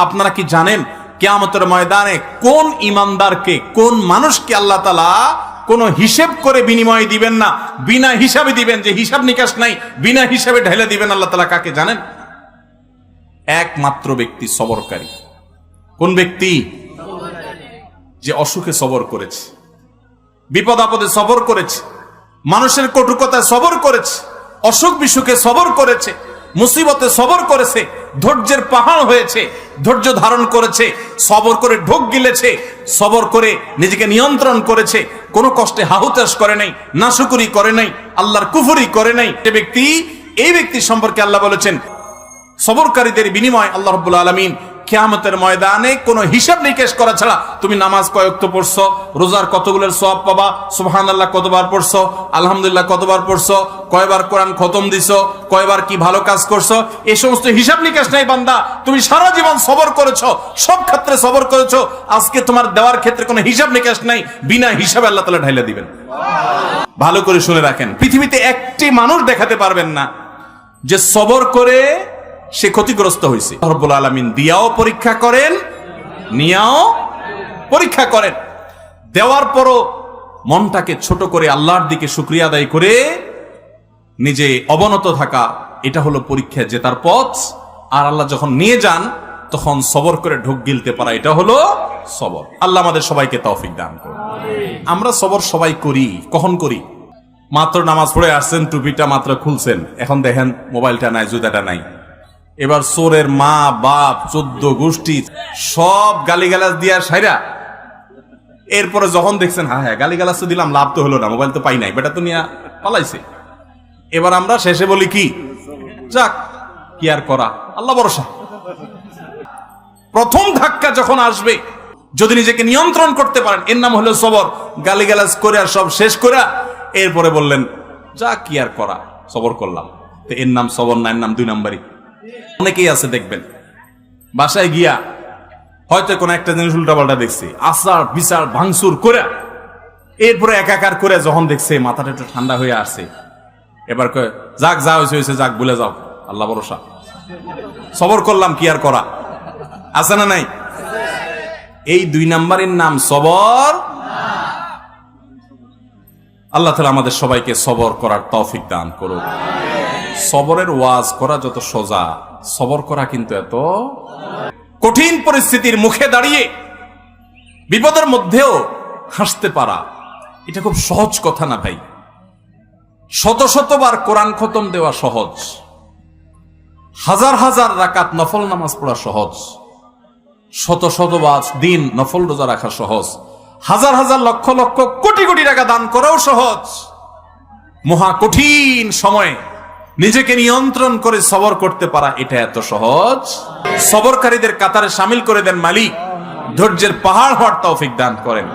আপনারা কি জানেন কিয়ামতের ময়দানে কোন ইমানদারকে, কোন মানুষকে আল্লাহ তাআলা কোন হিসাব করে বিনিময় দিবেন না, বিনা হিসাবে দিবেন, যে হিসাব নিকাশ নাই, বিনা হিসাবে ঢেলে দিবেন আল্লাহ তাআলা কাকে জানেন? একমাত্র ব্যক্তি সবরকারী। কোন ব্যক্তি? যে অসুখে সবর করেছে, বিপদ আপদে সবর করেছে, মানুষের কটুকতায় সবর করেছে, অসুখ বিসুখে সবর করেছে, মুসিবতে সবর করেছে, ধৈর্যের পাহাড় হয়েছে, ধৈর্য ধারণ করেছে, সবর করে ঢোক গিলেছে, সবর করে নিজেকে নিয়ন্ত্রণ করেছে, কোনো কষ্টে হাহুতাশ করে নাই, নাশুকুরি করে নাই, আল্লাহর কুফরি করে নাই। এই ব্যক্তি সম্পর্কে আল্লাহ বলেছেন সবরকারীদের বিনিময় আল্লাহ রাব্বুল আলামিন কিয়ামতের ময়দানে কোনো হিসাব নিকেশ করা ছাড়া, তুমি নামাজ কয় ওয়াক্ত পড়ছো, রোজার কতগুলোর সওয়াব পাবা, সুবহানাল্লাহ কতবার পড়ছো, আলহামদুলিল্লাহ কতবার পড়ছো, কয়বার কোরআন খতম দিছো, কয়বার কি ভালো কাজ করছো, এই সমস্ত হিসাব নিকেশ নাই বান্দা। তুমি সারা জীবন সবর করেছো, সব ক্ষেত্রে সবর করেছো, আজকে তোমার দেওয়ার ক্ষেত্রে কোনো হিসাব নিকেশ নাই, বিনা হিসাবে আল্লাহ তাআলা ঢাইলা দিবেন। ভালো করে শুনে রাখেন, পৃথিবীতে একটি মানুষ দেখাতে পারবেন না যে সবর করে সে ক্ষতিগ্রস্ত হয়েছে। রব্বুল আলামিন দিয়াও পরীক্ষা করেন, নিয়াও পরীক্ষা করেন। দেওয়ার পরও মনটাকে ছোট করে আল্লাহর দিকে শুকরিয়া আদায় করে নিজে অবনত থাকা, এটা হলো পরীক্ষায় জেতার পথ। আর আল্লাহ যখন নিয়ে যান তখন সবর করে ঢোক গিলতে পারা, এটা হলো সবর। আল্লাহ আমাদের সবাইকে তৌফিক দান করুন। আমরা সবর সবাই করি, কখন করি? মাত্র নামাজ পড়ে আসছেন, টুপিটা মাত্র খুলছেন, এখন দেখেন মোবাইলটা নাই, জুতাটা নাই। এবার চোরের মা বাপ 14 গোষ্ঠী সব গালিগালাজ দিয়া সাইরা, এরপরে যখন দেখছেন হ্যাঁ গালিগালাজ তো দিলাম, লাভ তো হলো না, মোবাইল তো পাই নাই, বেটা তো নিয়ে পালাইছে। এবার আমরা শেষে বলি কি, যাক কি আর করা, আল্লাহ ভরসা। প্রথম ধাক্কা যখন আসবে, যদি নিজেকে নিয়ন্ত্রণ করতে পারেন, এর নাম হলো সবর। গালিগালাজ করে আর সব শেষ করে এরপরে বললেন যাক কি আর করা, সবর করলাম, তো এর নাম সবর না, এর নাম 2 নাম্বারই। অনেকেই আছে দেখবেন বাসায় গিয়া হয়তো কোনো একটা জিনিস উল্টাপাল্টা দেখছে, আচার বিচার ভাঙচুর করে এরপরে একাকার করে যখন দেখছে মাথাটা একটু ঠান্ডা হয়ে আসছে, এবার কয় যাক যা হয়েছে যাক, ভুলে যাও, আল্লাহ ভরসা, সবর করলাম, কি আর করা, আছে না নাই? এই 2 নাম্বারের নাম সবর। আল্লাহ তাআলা আমাদের সবাইকে সবর করার তৌফিক দান করুন। সবরের ওয়াজ করা যত সোজা, সবর করা কিন্তু এত কঠিন। পরিস্থিতির মুখে দাঁড়িয়ে বিপদের মধ্যেও হাসতে পারা, এটা খুব সহজ কথা না ভাই। শত শতবার কোরআন খতম দেওয়া সহজ, হাজার হাজার রাকাত নফল নামাজ পড়া সহজ, শত শতবার দিন নফল রোজা রাখা সহজ, হাজার হাজার লক্ষ লক্ষ কোটি কোটি টাকা দান করাও সহজ। মহা কঠিন সময়ে নিজেকে নিয়ন্ত্রণ করে সবর করতে পারা, এটা এত সহজ। সবরকারীদের কাতারে শামিল করে দেন মালিক, ধৈর্যের পাহাড় হওয়ার তৌফিক দান করেন।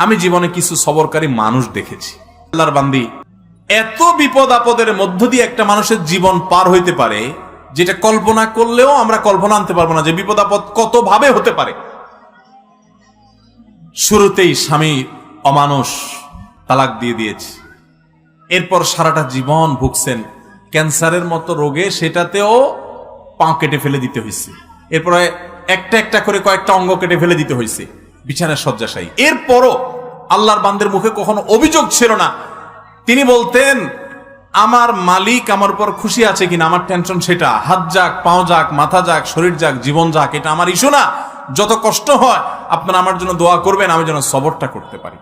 আমি জীবনে কিছু সবরকারী মানুষ দেখেছি। আল্লাহর বান্দি, এত বিপদ আপদের মধ্য দিয়ে একটা মানুষের জীবন পার হইতে পারে, যেটা কল্পনা করলেও আমরা কল্পনা আনতে পারবো না যে বিপদ আপদ কত ভাবে হতে পারে। শুরুতেই স্বামী অমানুষ, তালাক দিয়ে দিয়েছে, এরপর সারাটা জীবন ভুগছেন ক্যান্সারের মতো রোগে, সেটাতেও পা কেটে ফেলে দিতে হয়েছে, এরপরে একটা একটা করে কয়েকটা অঙ্গ কেটে ফেলে দিতে হয়েছে, বিছানায় শয্যাশায়ী। এরপরও আল্লাহর বান্দের মুখে কখনো অভিযোগ ছিল না। তিনি বলতেন আমার মালিক আমার উপর খুশি আছে কিনা, আমার টেনশন সেটা, হাত যাক, পাও যাক, মাথা যাক, শরীর যাক, জীবন যাক, এটা আমার ইস্যু না। যত কষ্ট হয় আপনারা আমার জন্য দোয়া করবেন, আমি যেন সবরটা করতে পারি।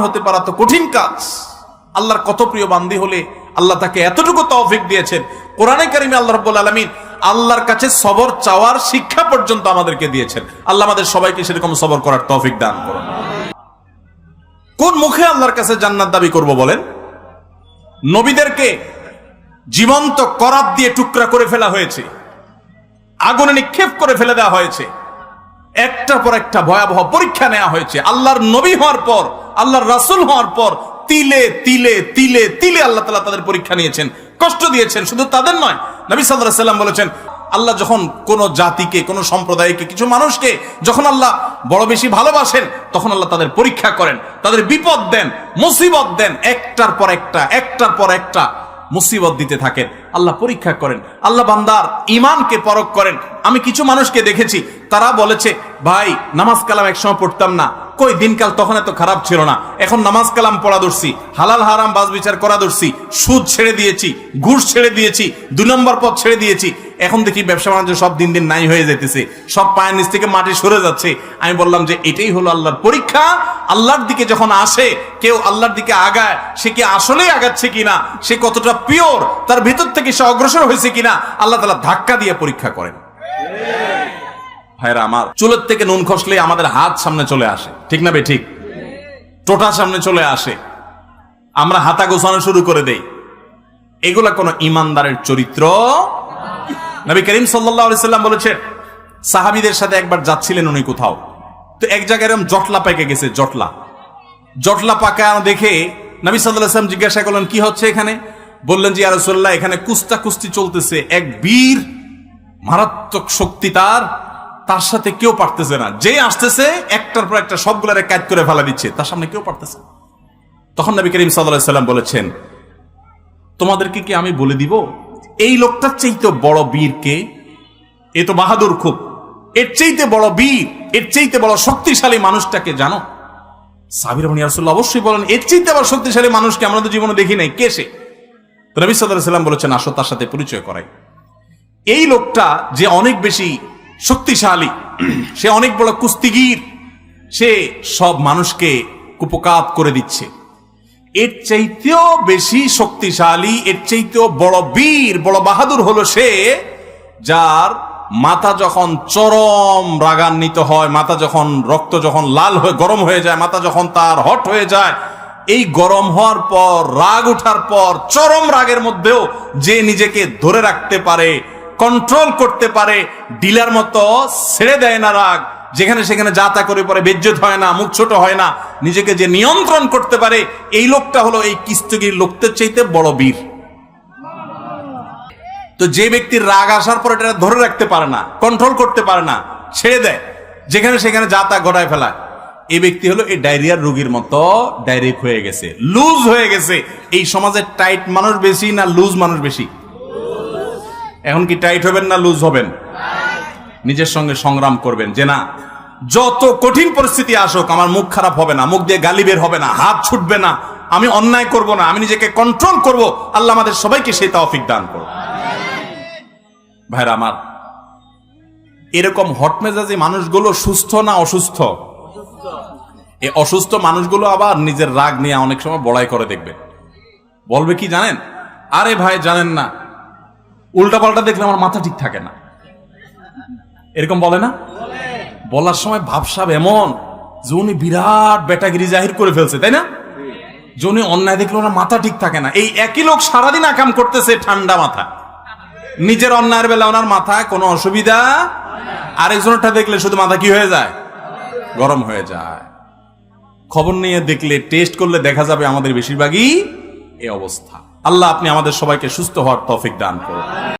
হতে পারা তো কঠিন কাজ। আল্লাহর কত প্রিয় বান্দি হলে আল্লাহ তাকে এতটুকু তৌফিক দিয়েছেন। কোরআনে কারিমে আল্লাহ রাব্বুল আলামিন আল্লাহর কাছে সবর চাওয়ার শিক্ষা পর্যন্ত আমাদেরকে দিয়েছেন। আল্লাহ আমাদের সবাইকে সেরকম সবর করার তৌফিক দান করুন। কোন মুখে আল্লাহর কাছে জান্নাত দাবি করব বলেন? নবীদেরকে জীবন্ত করাত দিয়ে টুকরা করে ফেলা হয়েছে, আগুনে নিক্ষেপ করে ফেলে দেওয়া হয়েছে, একটার পর একটা ভয়াবহ পরীক্ষা নেওয়া হয়েছে। আল্লাহর নবী হওয়ার পর, আল্লাহর রাসূল হওয়ার পর তিলে তিলে তিলে তিলে আল্লাহ তাআলা তাদের পরীক্ষা নিয়েছেন, কষ্ট দিয়েছেন। শুধু তাদের নয়, নবী সাল্লাল্লাহু আলাইহি ওয়াসাল্লাম বলেছেন, আল্লাহ যখন কোন জাতিকে, কোন সম্প্রদায়কে, কিছু মানুষকে যখন আল্লাহ বড় বেশি ভালোবাসেন, তখন আল্লাহ তাদের পরীক্ষা করেন, তাদের বিপদ দেন, মুসিবত দেন, একটার পর একটা, একটার পর একটা। মুসিবত দিতে থাকেন, আল্লাহ পরীক্ষা করেন, আল্লাহ বান্দার ঈমানকে পরখ করেন। আমি কিছু মানুষকে দেখেছি, তারা বলেছে ভাই নামাজ কালাম একসময় পড়তাম না, কই দিনকাল তখন এত খারাপ ছিল না, এখন নামাজ কালাম পড়া ধরছি, হালাল হারাম বাজ বিচার করা ধরছি, সুদ ছেড়ে দিয়েছি, ঘুষ ছেড়ে দিয়েছি, 2 নম্বর পথ ছেড়ে দিয়েছি, এখন দেখি ব্যবসা বাণিজ্য সব দিন দিন নাই হয়ে যেতেছে, সব পায়ের নিচ থেকে মাটি সরে যাচ্ছে। আমি বললাম যে এটাই হলো আল্লাহর পরীক্ষা। আল্লাহর দিকে যখন আসে কেউ, আল্লাহর দিকে আগায়, সে কি আসলেই আগাচ্ছে কিনা, সে কতটা পিওর, তার ভিতর থেকে সে অগ্রসর হয়েছে কিনা, আল্লাহ তাআলা ধাক্কা দিয়ে পরীক্ষা করেন। ভাইরা আমার, চুলের থেকে নুন খসলে আমাদের হাত সামনে চলে আসে, ঠিক না বে ঠিক? টোটা সামনে চলে আসে, আমরা হাতা গোছানো শুরু করে দেই। এগুলা কোন ইমানদারের চরিত্র। নবী করিম সাল্লাল্লাহু আলাইহি সাল্লাম বলেছেন, সাহাবীদের সাথে একবার যাচ্ছিলেন উনি কোথাও, তো এক জায়গায় এরকম জটলা পেকে গেছে, জটলা পাকা দেখে নবী সাল্লাল্লাহু আলাইহি সাল্লাম জিজ্ঞাসা করলেন কি হচ্ছে এখানে? বললেন যে ইয়া রাসূলুল্লাহ, এখানে কুস্তি চলতেছে, এক বীর মারাত্মক শক্তি, তার সাথে কেউ পারতেছে না, যে আসতেছে একটার পর একটা সবগুলারে কাজ করে ফেলা দিচ্ছে, তার সামনে কেউ পারতেছে না। তখন নবী করিম সাল্লাল্লাহু আলাইহি সাল্লাম বলেছেন, তোমাদেরকে কি আমি বলে দিব এই লোকটার চাইতে বড় বীর কে? এ তো বাহাদুর খুব, এর চাইতে বড় বীর, এর চাইতে বড় শক্তিশালী মানুষটাকে জানো? সাহাবীরা বলেন ইয়া রাসূলুল্লাহ, অবশ্যই বলেন, এর চাইতে বড় শক্তিশালী মানুষকে আমরা তো জীবনে দেখি নাই, কে সে? তো নবী সাল্লাল্লাহু আলাইহি সাল্লাম বলেছেন, আসো তার সাথে পরিচয় করাই। এই লোকটা যে অনেক বেশি শক্তিশালী, সে অনেক বড় কুস্তিগীর, সে সব মানুষকে কুপকাত করে দিচ্ছে। এর চাইতেও বেশি শক্তিশালী, এর চাইতেও বড় বীর, বড় বাহাদুর হলো সে, যার মাথা যখন চরম রাগান্বিত হয়, মাথা যখন রক্ত যখন লাল হয়ে গরম হয়ে যায়, মাথা যখন তার হট হয়ে যায়, এই গরম হওয়ার পর, রাগ উঠার পর, চরম রাগের মধ্যেও যে নিজেকে ধরে রাখতে পারে, কন্ট্রোল করতে পারে, ডিলার মতো ছেড়ে দেয় না রাগ, যেখানে সেখানে যা তা করে পরে বেজ্জত হয় না, মুখ ছোট হয় না, নিজেকে যে নিয়ন্ত্রণ করতে পারে, এই লোকটা হলো এই কুস্তিগীর লোকদের চাইতে বড় বীর। তো যে ব্যক্তির রাগ আসার পর এটা ধরে রাখতে পারে না, কন্ট্রোল করতে পারে না, ছেড়ে দেয়, যেখানে সেখানে যা তা ঘটায় ফেলায়, এই ব্যক্তি হলো এই ডায়রিয়ার রোগীর মতো ডায়রিক হয়ে গেছে, লুজ হয়ে গেছে। এই সমাজে টাইট মানুষ বেশি না লুজ মানুষ বেশি? এখন কি টাইট হবেন না লুজ হবেন? নিজের সঙ্গে সংগ্রাম করবেন যে না, যত কঠিন পরিস্থিতি আসুক আমার মুখ খারাপ হবে না, মুখ দিয়ে গালি বের হবে না, হাত ছুটবে না, আমি অন্যায় করব না, আমি নিজেকে কন্ট্রোল করব। আল্লাহ আমাদের সবাইকে সেই তৌফিক দান করুন। ভাইরা আমার, এরকম হটমেজাজি মানুষগুলো সুস্থ না অসুস্থ? এই অসুস্থ মানুষগুলো আবার নিজের রাগ নিয়ে অনেক সময় বড়াই করে, দেখবে বলবে কি জানেন, আরে ভাই জানেন না, উল্টা পাল্টা দেখলে আমার মাথা ঠিক থাকে না, এরকম বলে না? বলার সময় ভাবসাব এমন যে উনি বিরাট বেটাগিরি জাহির করে ফেলছে, তাই না? যে উনি অন্যায় দেখলে ওনার মাথা ঠিক থাকে না। এই একই লোক সারাদিন আকাম করতেছে ঠান্ডা মাথা, নিজের অন্যায়ের বেলা ওনার মাথায় কোনো অসুবিধা, আরেকজনটা দেখলে শুধু মাথা কি হয়ে যায়, গরম হয়ে যায়। খবর নিয়ে দেখলে, টেস্ট করলে দেখা যাবে আমাদের বেশিরভাগই এই অবস্থা। আল্লাহ আপনি আমাদের সবাইকে সুস্থ হওয়ার তৌফিক দান করুন।